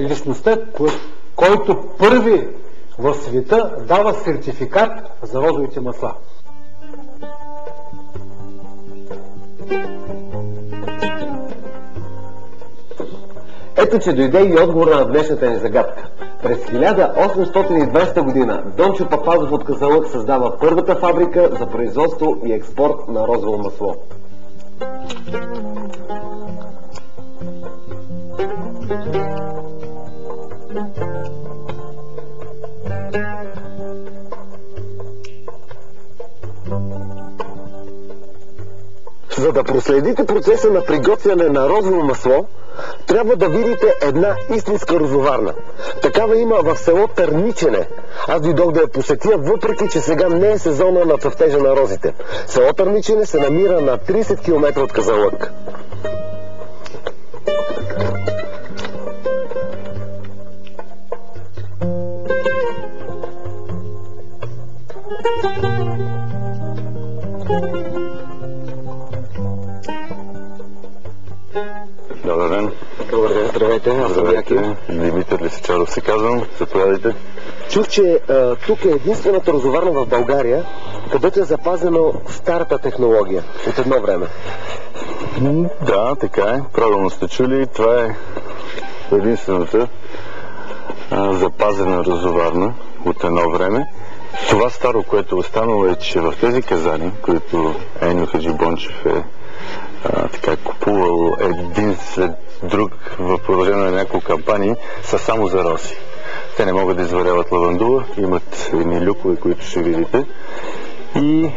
личността, който първи в света дава сертификат за розовите масла. Ето, че дойде и отговор на днешната ни загадка. През 1820 година Дончо Папазов от Казанлък създава първата фабрика за производство и експорт на розово масло. За да проследите процеса на приготвяне на розово масло, трябва да видите една истинска розоварна. Такава има в село Търничене. Аз дойдох да я посетя, въпреки че сега не е сезона на цъфтежа на розите. Село Търничене се намира на 30 км от Казанлък. Добър ден. Добър ден, здравейте. Аз съм Яки. Димитър Лисичаров се казвам. Заповядайте. Чух, че тук е единствената розоварна в България, където е запазена старата технология от едно време. Да, така е. Правилно сте чули. Това е единствената запазена розоварна от едно време. Това старо, което е останало, е, че в тези казани, които Еньо Хаджибончев е така купувал един след друг в продължение на няколко кампании, са само за рози. Те не могат да изваряват лавандула, имат едни люкове, които ще видите. И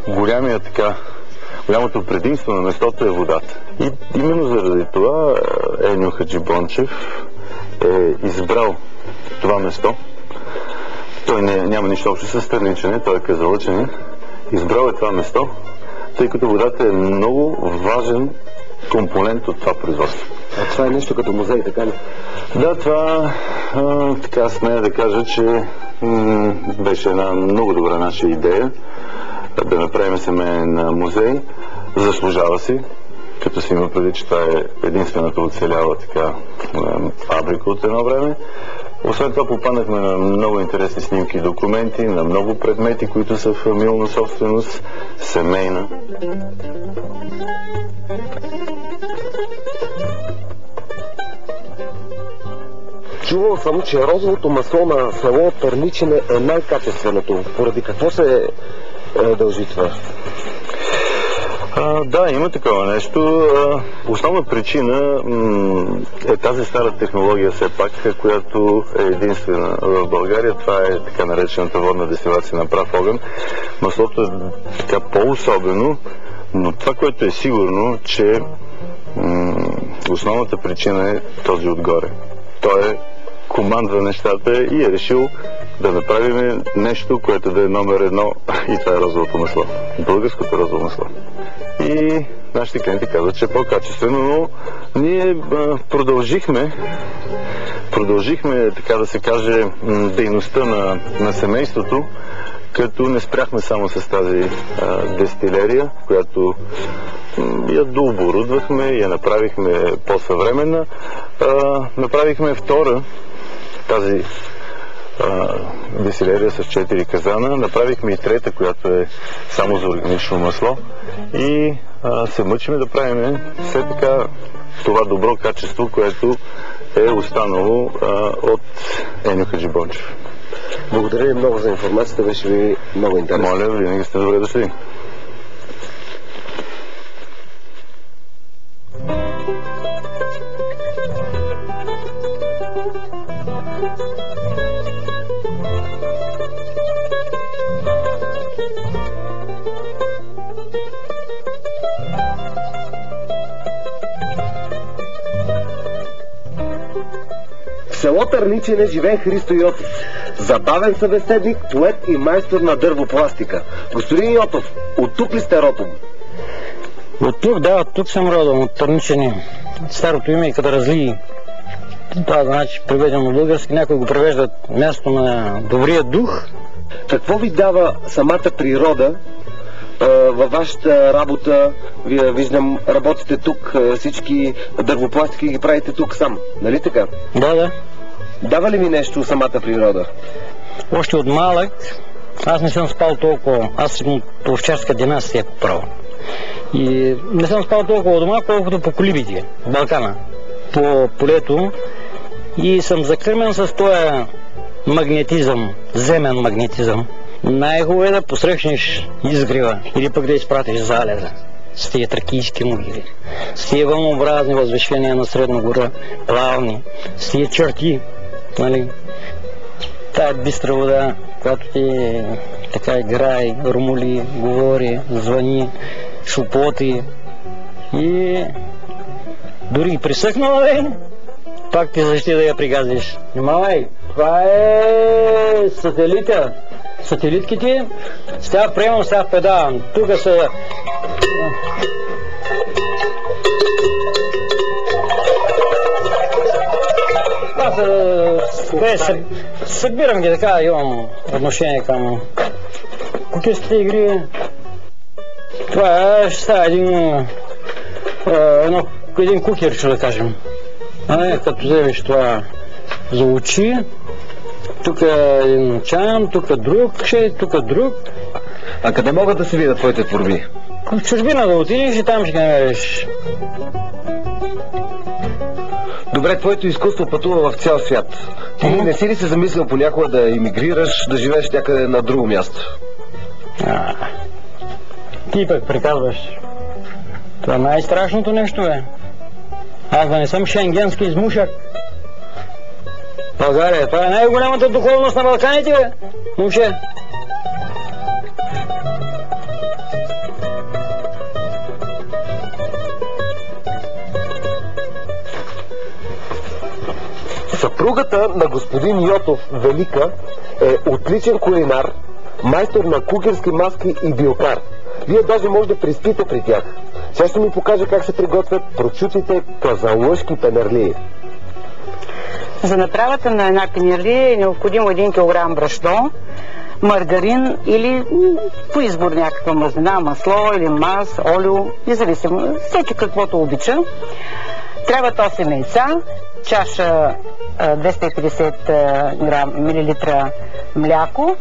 голямото предимство на местото е водата. И именно заради това Еньо Хаджибончев е избрал това место. Той няма нищо общо с Търничене, той е казанлъчанин. Избрал е това место, тъй като водата е много важен компонент от това производство. А това е нещо като музей, така ли? Да, това така смея да кажа, че беше една много добра наша идея да направим семейен музей. Заслужава си, като си има преди, че това е единствената оцеляла така фабрика от едно време. Освен това попаднахме на много интересни снимки и документи, на много предмети, които са фамилна собственост, семейна. Чувал съм, че розовото масло на село Търничене е най-качественото. Поради какво се дължи това? Да, има такова нещо. Основна причина е тази стара технология все пак, която е единствена в България. Това е така наречената водна дестилация на прав огън. Маслото е така по-особено, но това, което е сигурно, че основната причина е този отгоре. Той командва нещата и е решил да направим нещо, което да е номер едно, и това е розовото масло. Българското розово масло. И нашите клиенти казват, че е по-качествено, но ние продължихме, така да се каже, дейността на семейството, като не спряхме само с тази дестилерия, която я дооборудвахме, я направихме по-съвременна. Направихме втора, тази дестилерия с 4 казана. Направихме и трета, която е само за органично масло. И се мъчим да правим все така това добро качество, което е останало от Еньо Хаджибончев. Благодаря ви много за информацията, беше ви много интересно. Моля, винаги сте добре дошли. В село Търничене живее Христо Йотов. Забавен събеседник, поет и майстор на дървопластика. Господин Йотов, от тук ли сте родом? От тук, да, от тук съм родом, от Търничене. Старото име е Кадаразлии. Това значи преведено на български, някои го превеждат място на добрия дух. Какво ви дава самата природа във вашата работа, вие виждам, работите тук, всички дървопластики ги правите тук сам, нали така? Да. Дава ли ми нещо самата природа? Още от малък аз не съм спал толкова. Аз съм от овчарска династия право. И не съм спал толкова дома, колкото по колибите в Балкана, по полето. И съм закърмен с този магнетизъм, земен магнетизъм. Най-хубаво е да посрещнеш изгрева или пък да изпратиш залеза с тия тракийски могили, с тия вълнообразни възвишения на Средногора, плавни, с тия черти, нали? Тая бистра вода, която ти така играе, румули, говори, звъни, шупоти и дори и присъхнала пак ти защити да я пригазиш. Внимавай, това е сателита. Сателитките, сега приемам, сега предавам. Тук са... Събирам ги така, имам отношение към кукиските игри. Това ще става един кукерчо, да кажем. Като вземеш това за очи, тук е един чаян, тук друг, тук друг. А къде могат да се видят твоите творби? В чужбина да отидеш и там ще ги намериш. Добре, твоето изкуство пътува в цял свят. Ти не си ли се замислил понякога да имигрираш, да живееш някъде на друго място? Ти пък приказваш. Това най-страшното нещо е. Аз да не съм шенгенски измушак. България, това е най-голямата духовност на Балканите, бе, момче. Съпругата на господин Йотов, Велика, е отличен кулинар, майстор на кукерски маски и билкар. Вие даже може да приспите при тях. Сега ще ми покажа как се приготвят прочутите казанлъшки пенерлии. За направата на една пенерлия е необходимо 1 кг брашно, маргарин или по избор някаква мазнина, масло или мас, олио, независимо, всеки каквото обича. Трябват 8 яйца, чаша 250 мл мляко,